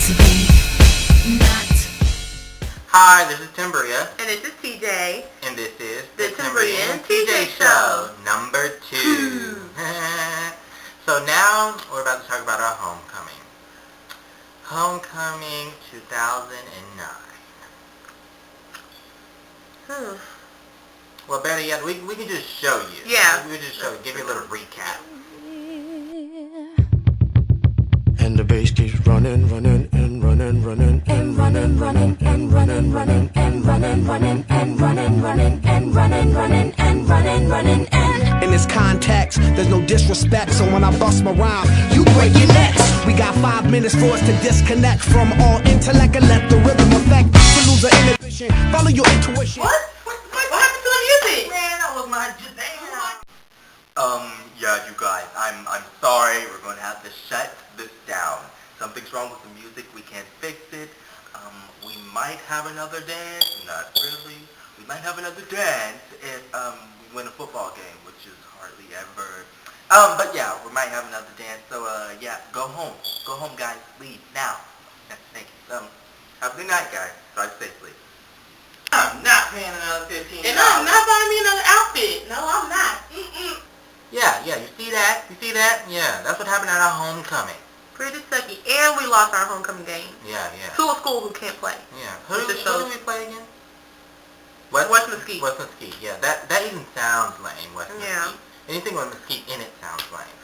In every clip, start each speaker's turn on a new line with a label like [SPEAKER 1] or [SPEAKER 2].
[SPEAKER 1] to be not.
[SPEAKER 2] Hi, this is Tymbria.
[SPEAKER 3] And this is Teejay.
[SPEAKER 2] And this is
[SPEAKER 3] the Tymbria and Teejay show.
[SPEAKER 2] Number 2. So now we're about to talk about our homecoming. Homecoming 2009. Well, better yet, we can just show you.
[SPEAKER 3] Yeah.
[SPEAKER 2] We can just show you, give you a little recap.
[SPEAKER 4] And the bass keeps running, running, and running, running, and running, running, and running, running, and running, running, and running, running, and running, running, and running, running, and.
[SPEAKER 5] In this context, there's no disrespect, so when I bust my rhyme, you break your necks. We got 5 minutes for us to disconnect from all intellect and let the rhythm affect. To lose our inhibition, follow your intuition.
[SPEAKER 3] What happened to the music?
[SPEAKER 2] Man, that was my jam. Yeah, you guys, I'm sorry. We're going to have to shut this down. Something's wrong with the music. We can't fix it. We might have another dance. Not really. We might have another dance if we win a football game, which is hardly ever. But yeah, we might have another dance. So yeah, go home. Go home, guys. Leave now. Thank you. Have a good night, guys. Drive safely. I'm not paying another $15.
[SPEAKER 3] And I'm not buying me another outfit. No, I'm not.
[SPEAKER 2] Yeah, you see that? You see that? Yeah, that's what happened at our homecoming.
[SPEAKER 3] Pretty sucky. And we lost our homecoming game.
[SPEAKER 2] Yeah.
[SPEAKER 3] To a school who can't play.
[SPEAKER 2] Yeah. Who do we play again?
[SPEAKER 3] West Mesquite.
[SPEAKER 2] West Mesquite, yeah. That even sounds lame, West
[SPEAKER 3] Yeah.
[SPEAKER 2] Mesquite. Anything with Mesquite in it sounds lame.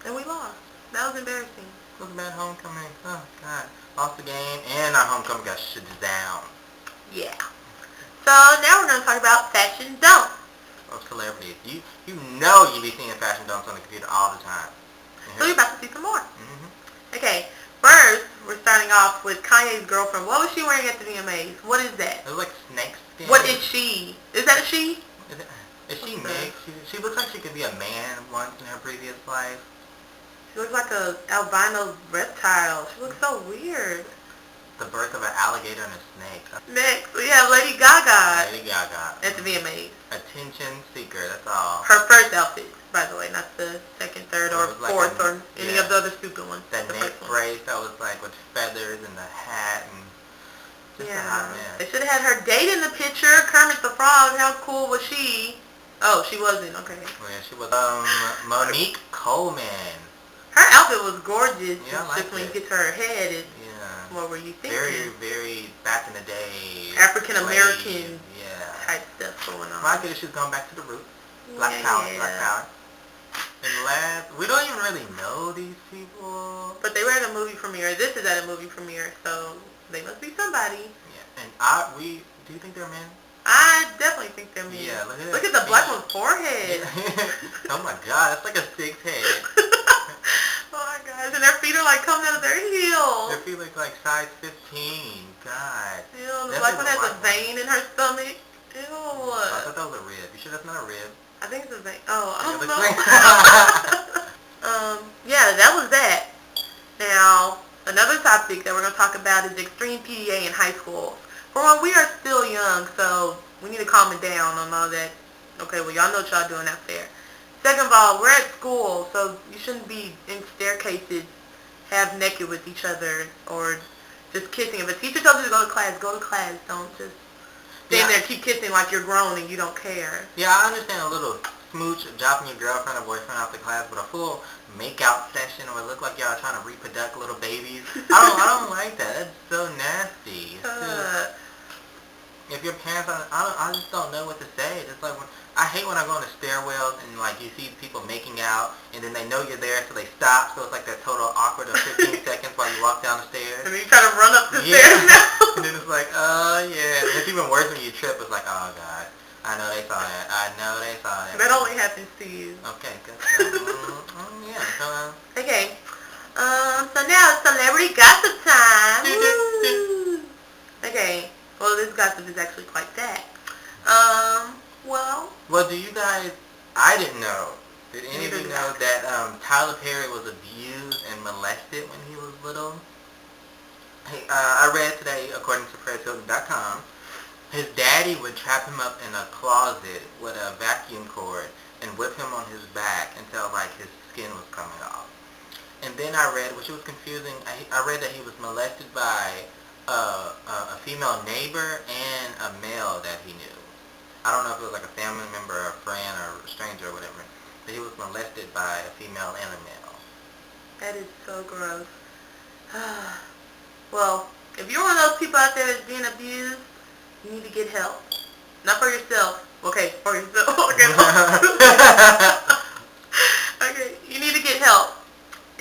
[SPEAKER 3] And we lost. That was embarrassing.
[SPEAKER 2] It was a bad homecoming. Oh, God. Lost the game, and our homecoming got shut down.
[SPEAKER 3] Yeah. So now we're going to talk about fashion dumps.
[SPEAKER 2] Oh, celebrities. You know you be seeing fashion dumps on the computer all the time.
[SPEAKER 3] So you're about to see some more. Okay, first, we're starting off with Kanye's girlfriend. What was she wearing at the VMAs? What is that?
[SPEAKER 2] It was like snake skin.
[SPEAKER 3] What is she? Is that a she?
[SPEAKER 2] Is she mixed? She looks like she could be a man once in her previous life.
[SPEAKER 3] She looks like a albino reptile. She looks so weird.
[SPEAKER 2] The birth of an alligator and a snake.
[SPEAKER 3] Next, we have Lady Gaga.
[SPEAKER 2] Lady Gaga.
[SPEAKER 3] At the VMAs.
[SPEAKER 2] Attention seeker, that's all.
[SPEAKER 3] Her first outfit, by the way, not the second, third, or
[SPEAKER 2] like
[SPEAKER 3] fourth, or any of the other stupid ones.
[SPEAKER 2] That neck brace that was like with feathers and the hat and just a hot mess.
[SPEAKER 3] They should have had her date in the picture. Kermit the Frog. How cool was she? Oh, she wasn't. Okay.
[SPEAKER 2] Well, yeah, she was. Monique Coleman.
[SPEAKER 3] Her outfit was gorgeous.
[SPEAKER 2] Yeah, I
[SPEAKER 3] just
[SPEAKER 2] liked
[SPEAKER 3] when you
[SPEAKER 2] it.
[SPEAKER 3] get to her head, it's,
[SPEAKER 2] Yeah.
[SPEAKER 3] what were you thinking?
[SPEAKER 2] Very, very back in the day.
[SPEAKER 3] African American type stuff going on.
[SPEAKER 2] Well, I guess she's going back to the roots. Black power. And last, we don't even really know these people.
[SPEAKER 3] But they were at a movie premiere. This is at a movie premiere, so they must be somebody.
[SPEAKER 2] Yeah. And do you think they're men?
[SPEAKER 3] I definitely think they're men.
[SPEAKER 2] Yeah,
[SPEAKER 3] look at the black one's forehead.
[SPEAKER 2] Oh my God, that's like a 6 head.
[SPEAKER 3] Oh my gosh, and their feet are like coming out of their heels.
[SPEAKER 2] Their feet look like size 15. God.
[SPEAKER 3] Ew, the black one has a vein in her stomach. Ew.
[SPEAKER 2] I thought that was a rib. You sure that's not a rib?
[SPEAKER 3] I think it's a vein. Oh, I don't
[SPEAKER 2] It
[SPEAKER 3] know.
[SPEAKER 2] looks
[SPEAKER 3] Yeah, that was that. Now, another topic that we're going to talk about is extreme PDA in high schools. For one, we are still young, so we need to calm it down on all that. Okay, well, y'all know what y'all doing out there. Second of all, we're at school, so you shouldn't be in staircases half naked with each other or just kissing. If a teacher tells you to go to class, go to class. Don't just stand there and keep kissing like you're grown and you don't care.
[SPEAKER 2] Yeah, I understand a little smooch, dropping your girlfriend or boyfriend off the class, but a full make-out session where it look like y'all are trying to reproduce little babies. I don't like that. That's so nasty. If your parents, I just don't know what to say. It's like I hate when I go on the stairwells and like you see people making out and then they know you're there, so they stop. So it's like that total awkward of 15 seconds while you walk down the stairs.
[SPEAKER 3] And then you try to run up the stairs now.
[SPEAKER 2] And then it's like, yeah. And it's even worse when you trip. It's like, oh God, I know they saw that. I know they saw that.
[SPEAKER 3] That only happens to you.
[SPEAKER 2] Okay, good. Yeah. So,
[SPEAKER 3] okay. So now it's celebrity gossip time. Okay. Well, this gossip is actually quite that.
[SPEAKER 2] Well, do you guys, I didn't know. Did any of you know that Tyler Perry was abused and molested when he was little? Hey, I read today, according to ParisHilton.com, his daddy would trap him up in a closet with a vacuum cord and whip him on his back until like his skin was coming off. And then I read, which was confusing, I read that he was molested by a female neighbor and a male that he knew. I don't know if it was like a family member or a friend or a stranger or whatever, but he was molested by a female and a male.
[SPEAKER 3] That is so gross. Well, if you're one of those people out there that's being abused, you need to get help. Not for yourself. Okay, for yourself. Okay, you need to get help.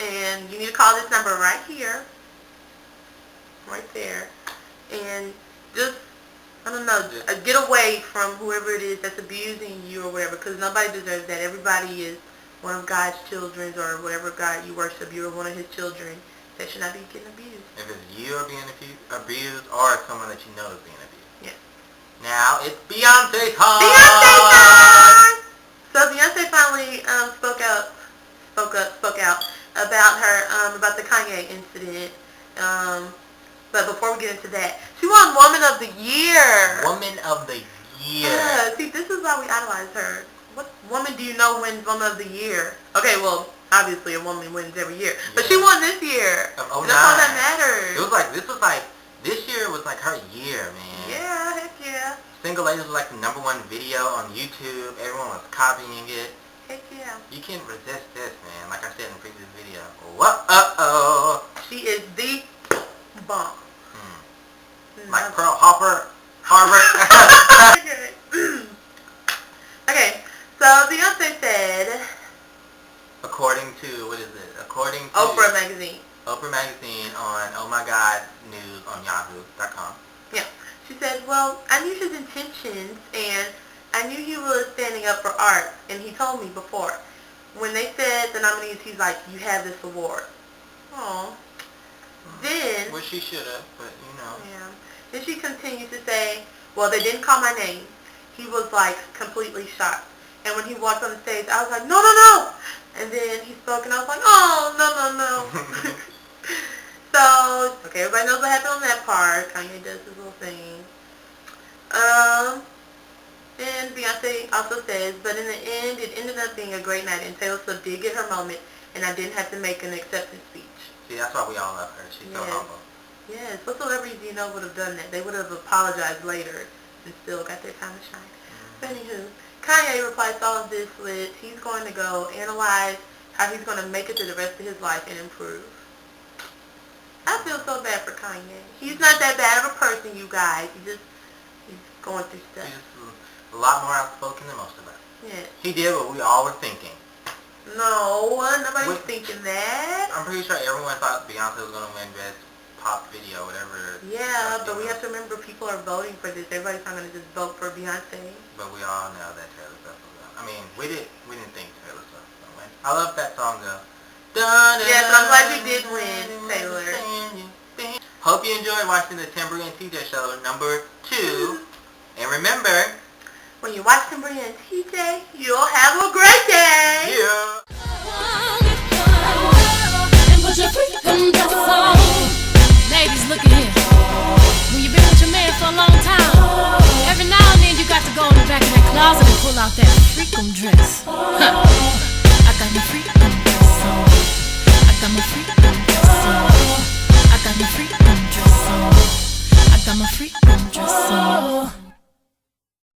[SPEAKER 3] And you need to call this number right here. Right there. And just, I don't know, get away from whoever it is that's abusing you or whatever, because nobody deserves that. Everybody is one of God's children, or whatever God you worship, you're one of his children that should not be getting abused.
[SPEAKER 2] If it's you are being abused, or someone that you know is being abused.
[SPEAKER 3] Yes.
[SPEAKER 2] Now it's Beyonce time!
[SPEAKER 3] Beyonce time! So Beyonce finally spoke out about her, about the Kanye incident. But before we get into that, she won Woman of the Year.
[SPEAKER 2] Woman of the Year.
[SPEAKER 3] See, this is why we idolize her. What woman do you know wins Woman of the Year? Okay, well, obviously a woman wins every year. But she won this year.
[SPEAKER 2] Of 09.
[SPEAKER 3] And that's all that matters.
[SPEAKER 2] It was like, this year was like her year, man.
[SPEAKER 3] Yeah, heck yeah.
[SPEAKER 2] Single Ladies was like the #1 video on YouTube. Everyone was copying it.
[SPEAKER 3] Heck yeah.
[SPEAKER 2] You can't resist this, man. Like I said in the previous video. Whoa.
[SPEAKER 3] She is the bomb.
[SPEAKER 2] Like Pearl Harbour.
[SPEAKER 3] Okay, so Beyonce said,
[SPEAKER 2] According to
[SPEAKER 3] Oprah magazine.
[SPEAKER 2] Oprah magazine on Oh My God News on Yahoo.com.
[SPEAKER 3] Yeah. She said, well, I knew his intentions, and I knew he was standing up for art, and he told me before. When they said the nominees, he's like, you have this award. Oh. Then...
[SPEAKER 2] Well, she should have, but you know.
[SPEAKER 3] Yeah. Then she continued to say, well, they didn't call my name. He was, like, completely shocked. And when he walked on the stage, I was like, no, no, no! And then he spoke, and I was like, oh, no. So, okay, everybody knows what happened on that part. Kanye does his little thing. And Beyonce also says, but in the end, it ended up being a great night, and Taylor Swift did get her moment, and I didn't have to make an acceptance speech.
[SPEAKER 2] See, that's why we all love her. She's so humble.
[SPEAKER 3] Yes, what celebrities do you know would have done that? They would have apologized later and still got their time to shine. But anywho, Kanye replies to all of this with, he's going to go analyze how he's going to make it through the rest of his life and improve. I feel so bad for Kanye. He's not that bad of a person, you guys. He's going through stuff.
[SPEAKER 2] He's a lot more outspoken than most of us.
[SPEAKER 3] Yes.
[SPEAKER 2] He did what we all were thinking.
[SPEAKER 3] No, nobody was thinking that.
[SPEAKER 2] I'm pretty sure everyone thought Beyonce was going to win Best Pop Video, whatever.
[SPEAKER 3] Yeah, but we have to remember people are voting for this. Everybody's not going to just vote for Beyonce.
[SPEAKER 2] But we all know that Taylor Swift will win. I mean, we didn't think Taylor Swift was going to win. I love that song though.
[SPEAKER 3] Yes, I'm glad you did win, Taylor.
[SPEAKER 2] Hope you enjoyed watching the Tymbria and Teejay show #2. And remember,
[SPEAKER 1] When you watch Tymbria and Teejay, you'll have a great day.
[SPEAKER 2] yeah.
[SPEAKER 6] And put your freaking dress on. Ladies, look at here. When you've been with your man for a long time, every now and then you got to go in the back of that closet and pull out that freakum dress. I got my freakum dress on. I got my freakum dress on. I got my freakum dress on. I got my freakum dress on.